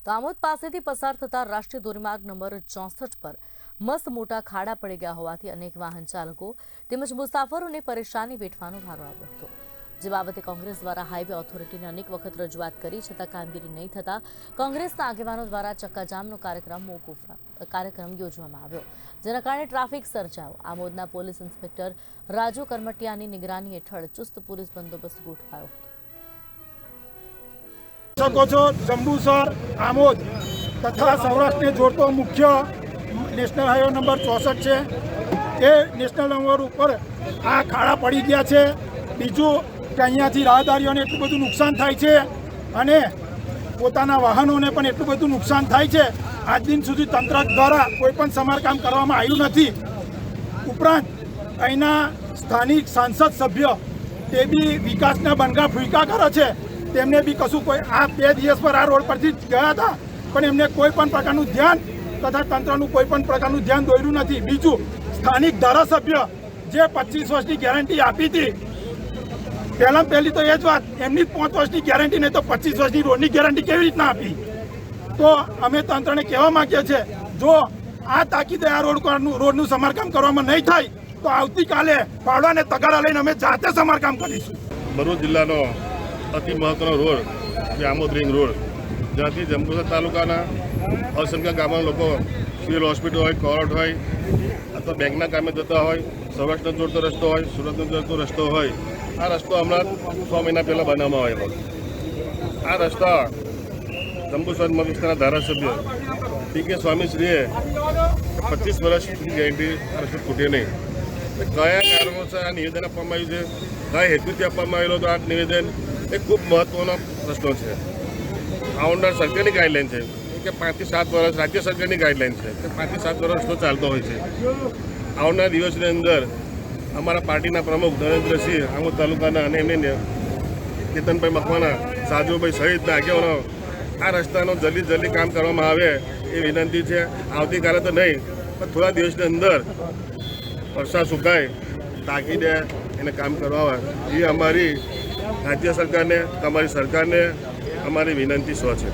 તો આમોદ પાસેથી પસાર થતા રાષ્ટ્રીય ધોરીમાર્ગ નંબર 64 પર મસ્ત મોટા ખાડા પડી ગયા હોવાથી અનેક વાહન ચાલકો તેમજ મુસાફરોને પરેશાની વેઠવાનો વારો આવ્યો હતો। જે બાબતે કોંગ્રેસ દ્વારા હાઈવે ઓથોરિટીને અનેક વખત રજૂઆત કરી છતાં કામગીરી નહીં થતા કોંગ્રેસના આગેવાનો દ્વારા ચક્કાજામનો કાર્યક્રમ યોજવામાં આવ્યો, જેના કારણે ટ્રાફિક સર્જાયો। આમોદના પોલીસ ઇન્સ્પેક્ટર રાજુ કરમટિયાની નિગરાની હેઠળ ચુસ્ત પોલીસ બંદોબસ્ત ગોઠવાયો હતો। जंबूसर आमोद तथा सौराष्ट्र ने जोड़तो मुख्य नेशनल हाईवे नंबर 64 है। ये नेशनल नंबर पर आ खाड़ा पड़ी गया है। बीजू कि अहींयाथी राहदारीओने एटલું બધું નુકસાન થાય છે અને પોતાના વાહનોને પણ એટલું બધું નુકસાન થાય છે। આજ દિન સુધી તંત્ર દ્વારા કોઈ પણ સમારકામ કરવામાં આવ્યું નથી। ઉપરાંત અહીંના સ્થાનિક સાંસદ સભ્ય તે બી વિકાસના બનગા ફૂંકા કરે છે। તેમને બી કશું કોઈ આ 2 દિવસ પર આ રોડ પરથી ગયા હતા પણ એમને કોઈ પણ પ્રકારનું ધ્યાન તથા તંત્રનું કોઈ પણ પ્રકારનું ધ્યાન દોર્યું નથી। બીજું સ્થાનિક ધારાસભ્ય જે 25 વર્ષની ગેરંટી આપી હતી, પહેલી તો એ જ વાત, એમની 5 વર્ષની ગેરંટી નહીં તો 25 વર્ષની રોડની ગેરંટી કેવી રીતના આપી? તો અમે તંત્રને કહેવા માંગીએ છીએ, જો આ તાકીદે આ રોડનું સમારકામ કરવામાં નહીં થાય તો આવતીકાલે પાવડા અને તગારા લઈને અમે જાતે સમારકામ કરીશું। ભરૂચ જિલ્લાનો અતિ મહત્વનો રોડ જે આમોદ રિંગ રોડ, જ્યાંથી જંબુસર તાલુકાના અસંખ્ય ગામના લોકો સિવિલ હોસ્પિટલ હોય, કોર્ટ હોય અથવા બેંકના કામે જતા હોય, સૌરાષ્ટ્રનો જોડતો રસ્તો હોય, સુરતનો જોડતો રસ્તો હોય, આ રસ્તો હમણાં 6 મહિના પહેલાં બનાવવામાં આવેલો। આ રસ્તા જંબુસર વિસ્તારના ધારાસભ્ય પી.કે. સ્વામીશ્રીએ 25 વર્ષની ગેરંટી આ રસ્તો તૂટે નહીં। કયા કારણોસર આ નિવેદન આપવામાં આવ્યું છે, કયા હેતુથી આપવામાં આવેલો તો આ નિવેદન એ ખૂબ મહત્ત્વનો પ્રશ્ન છે। આવનાર સરકારની ગાઈડલાઈન છે કે 5 થી 7 વર્ષ, રાજ્ય સરકારની ગાઈડલાઈન છે કે 5 થી 7 વર્ષ તો ચાલતો હોય છે। આવનાર દિવસની અંદર અમારા પાર્ટીના પ્રમુખ નરેન્દ્રસિંહ આમોદ તાલુકાના અને એમને કેતનભાઈ મકવાણા, સાજુભાઈ સહિતના આગેવાનો આ રસ્તાનો જલ્દી કામ કરવામાં આવે એ વિનંતી છે। આવતીકાલે તો નહીં પણ થોડા દિવસની અંદર વરસાદ સુકાય તાકીદે એને કામ કરવા આવે એ અમારી રાજ્ય સરકારને, તમારી સરકારને અમારી વિનંતી છે।